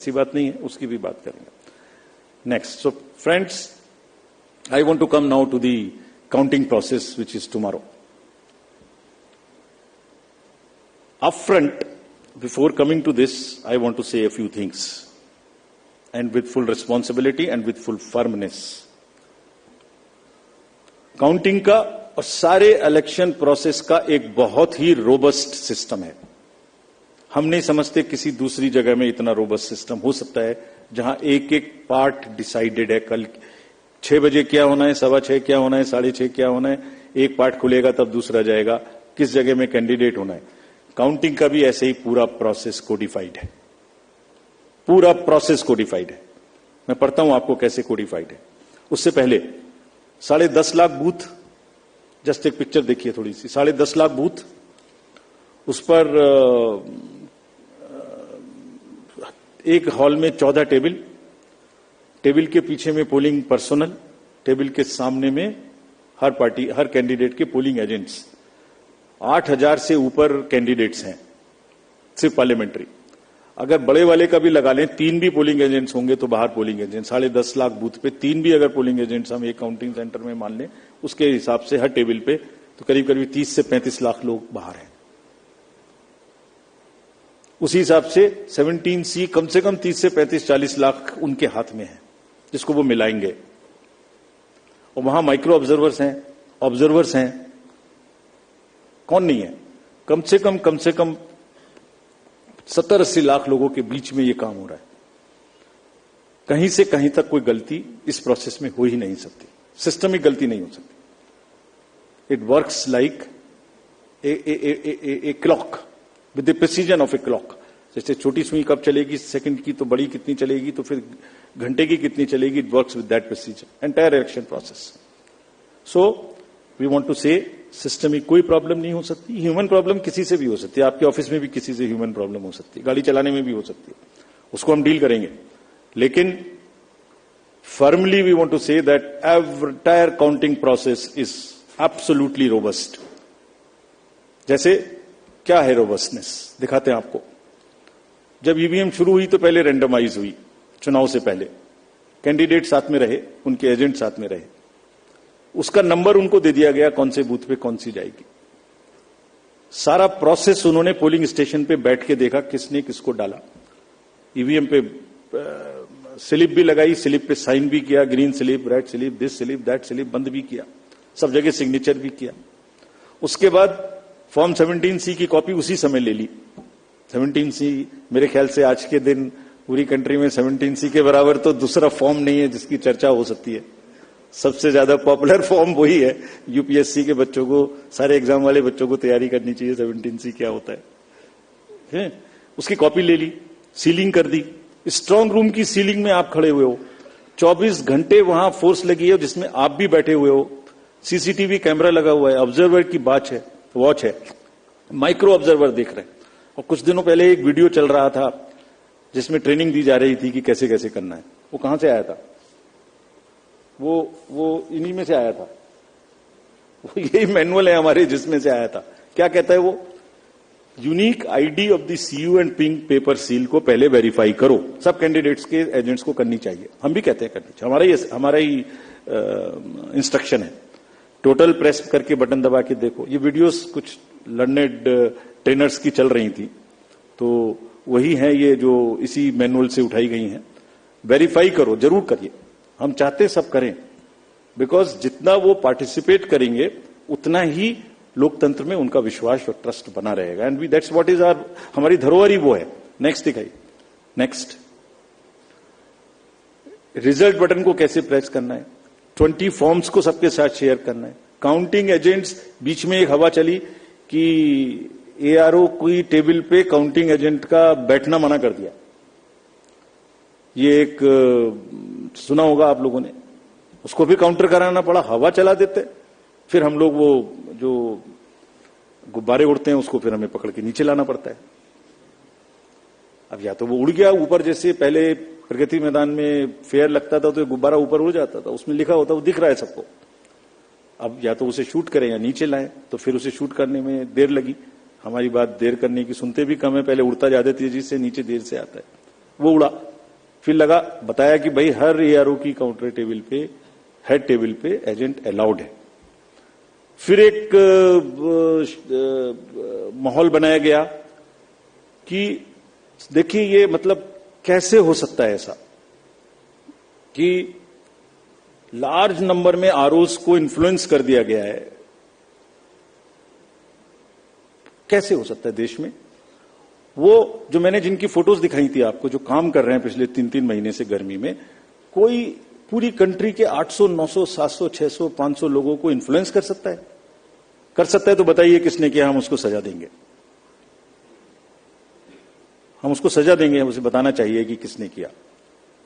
ऐसी बात नहीं है, उसकी भी बात करेंगे next. So friends, I want to come now to the counting process, which is tomorrow. Upfront, before coming to this, I want to say a few things, and with full responsibility and with full firmness. Counting का और सारे election process का एक बहुत ही robust system है. हम नहीं समझते किसी दूसरी जगह में इतना रोबस्ट सिस्टम हो सकता है जहां एक एक पार्ट डिसाइडेड है. कल 6 बजे क्या होना है, 6:15 क्या होना है, 6:30 क्या होना है, एक पार्ट खुलेगा तब दूसरा जाएगा, किस जगह में कैंडिडेट होना है. काउंटिंग का भी ऐसे ही पूरा प्रोसेस कोडिफाइड है. पूरा प्रोसेस कोडिफाइड है. मैं पढ़ता हूं आपको कैसे कोडिफाइड है. उससे पहले 10.5 लाख बूथ, जस्ट एक पिक्चर देखिए थोड़ी सी. 10.5 लाख बूथ, उस पर एक हॉल में 14 टेबल, टेबल के पीछे में पोलिंग पर्सोनल, टेबल के सामने में हर पार्टी, हर कैंडिडेट के पोलिंग एजेंट्स. 8,000 से ऊपर कैंडिडेट्स हैं सिर्फ पार्लियामेंट्री. अगर बड़े वाले का भी लगा लें, 3 भी पोलिंग एजेंट्स होंगे तो बाहर पोलिंग एजेंट. 10.5 लाख बूथ पे 3 भी अगर पोलिंग एजेंट्स हम एक काउंटिंग सेंटर में मान लें, उसके हिसाब से हर टेबल पे तो करीब करीब 30 से 35 लाख लोग बाहर हैं. उसी हिसाब से 17C कम से कम 30 से 35-40 लाख उनके हाथ में है, जिसको वो मिलाएंगे. और वहां माइक्रो ऑब्जर्वर्स हैं. कौन नहीं है? कम से कम 70-80 लाख लोगों के बीच में ये काम हो रहा है. कहीं से कहीं तक कोई गलती इस प्रोसेस में हो ही नहीं सकती. सिस्टमिक गलती नहीं हो सकती. It works like a clock with the precision of a clock. जैसे छोटी सुई कब चलेगी सेकंड की, तो बड़ी कितनी चलेगी, तो फिर घंटे की कितनी चलेगी. It works with that precision entire election process. So we want to say system में कोई प्रॉब्लम नहीं हो सकती. ह्यूमन प्रॉब्लम किसी से भी हो सकती है. आपके ऑफिस में भी किसी से ह्यूमन प्रॉब्लम हो सकती है, गाड़ी चलाने में भी हो सकती है, उसको हम डील करेंगे. लेकिन firmly we want to say that entire counting process is absolutely robust. जैसे क्या है रोबस्टनेस, दिखाते हैं आपको. जब ईवीएम शुरू हुई तो पहले रेंडमाइज हुई. चुनाव से पहले कैंडिडेट साथ में रहे, उनके एजेंट साथ में रहे. उसका नंबर उनको दे दिया गया कौन से बूथ पे कौन सी जाएगी. सारा प्रोसेस उन्होंने पोलिंग स्टेशन पे बैठ के देखा किसने किसको डाला. ईवीएम पे स्लिप भी लगाई, स्लिप पे साइन भी किया, green slip, red slip, this slip, that slip, बंद भी किया, सब जगह सिग्नेचर भी किया. उसके बाद फॉर्म 17C की कॉपी उसी समय ले ली. 17C मेरे ख्याल से आज के दिन पूरी कंट्री में 17C के बराबर तो दूसरा फॉर्म नहीं है जिसकी चर्चा हो सकती है. सबसे ज्यादा पॉपुलर फॉर्म वही है. यूपीएससी के बच्चों को, सारे एग्जाम वाले बच्चों को तैयारी करनी चाहिए 17C क्या होता है. उसकी कॉपी ले ली, सीलिंग कर दी. स्ट्रांग रूम की सीलिंग में आप खड़े हुए हो, 24 घंटे वहां फोर्स लगी है जिसमें आप भी बैठे हुए हो. सीसीटीवी कैमरा लगा हुआ है, ऑब्जर्वर की वॉच है, माइक्रो ऑब्जर्वर देख रहे हैं. और कुछ दिनों पहले एक वीडियो चल रहा था जिसमें ट्रेनिंग दी जा रही थी कि कैसे कैसे करना है. वो कहां से आया था? वो इन्हीं में से आया था. वो यही मैनुअल है हमारे जिसमें से आया था. क्या कहता है वो? Unique ID of the CU and pink paper seal को पहले वेरीफाई करो. सब कैंडिडेट्स के एजेंट्स को करनी चाहिए. हम भी कहते हैं करनी चाहिए, हमारा ही इंस्ट्रक्शन है. टोटल प्रेस करके बटन दबा के देखो. ये वीडियोस कुछ लर्नेड ट्रेनर्स की चल रही थी, तो वही है ये जो इसी मैनुअल से उठाई गई हैं. वेरीफाई करो, जरूर करिए. हम चाहते सब करें, बिकॉज जितना वो पार्टिसिपेट करेंगे उतना ही लोकतंत्र में उनका विश्वास और ट्रस्ट बना रहेगा. And that's what is our, हमारी धरोहर ही वो है. नेक्स्ट दिखाइए. नेक्स्ट, रिजल्ट बटन को कैसे प्रेस करना है, 20 फॉर्म्स को सबके साथ शेयर करना है. काउंटिंग एजेंट्स, बीच में एक हवा चली कि एआरओ कोई टेबल पे काउंटिंग एजेंट का बैठना मना कर दिया. ये एक सुना होगा आप लोगों ने. उसको भी काउंटर कराना पड़ा, हवा चला देते. फिर हम लोग वो जो गुब्बारे उड़ते हैं उसको फिर हमें पकड़ के नीचे लाना पड़ता है. अब या तो वो उड़ गया ऊपर, जैसे पहले प्रगति मैदान में फेयर लगता था तो गुब्बारा ऊपर उड़ जाता था, उसमें लिखा होता, वो दिख रहा है सबको. अब या तो उसे शूट करें या नीचे लाएं, तो फिर उसे शूट करने में देर लगी. हमारी बात देर करने की सुनते भी कम है, पहले उड़ता ज्यादा तेजी से, नीचे देर से आता है. वो उड़ा, फिर बताया कि भाई हर एआरओ की काउंटर टेबल पे, हेड टेबल पे एजेंट अलाउड है। फिर एक माहौल बनाया गया कि देखिए ये मतलब कैसे हो सकता है ऐसा कि लार्ज नंबर में आरओस को इन्फ्लुएंस कर दिया गया है, कैसे हो सकता है देश में। वो जो मैंने जिनकी फोटोज दिखाई थी आपको, जो काम कर रहे हैं पिछले 3-3 महीने से गर्मी में, कोई पूरी कंट्री के 800, 900, 700, 600, 500 लोगों को इन्फ्लुएंस कर सकता है? कर सकता है तो बताइए किसने किया, हम उसको सजा देंगे। हम उसको सजा देंगे, हम उसे बताना चाहिए कि किसने किया।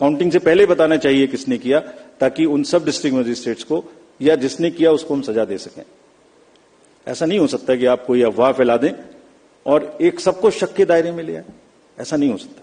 काउंटिंग से पहले बताना चाहिए किसने किया, ताकि उन सब डिस्ट्रिक्ट मजिस्ट्रेट्स को या जिसने किया उसको हम सजा दे सकें। ऐसा नहीं हो सकता कि आप कोई अफवाह फैला दें और एक सबको शक के दायरे में ले आए, ऐसा नहीं हो सकता।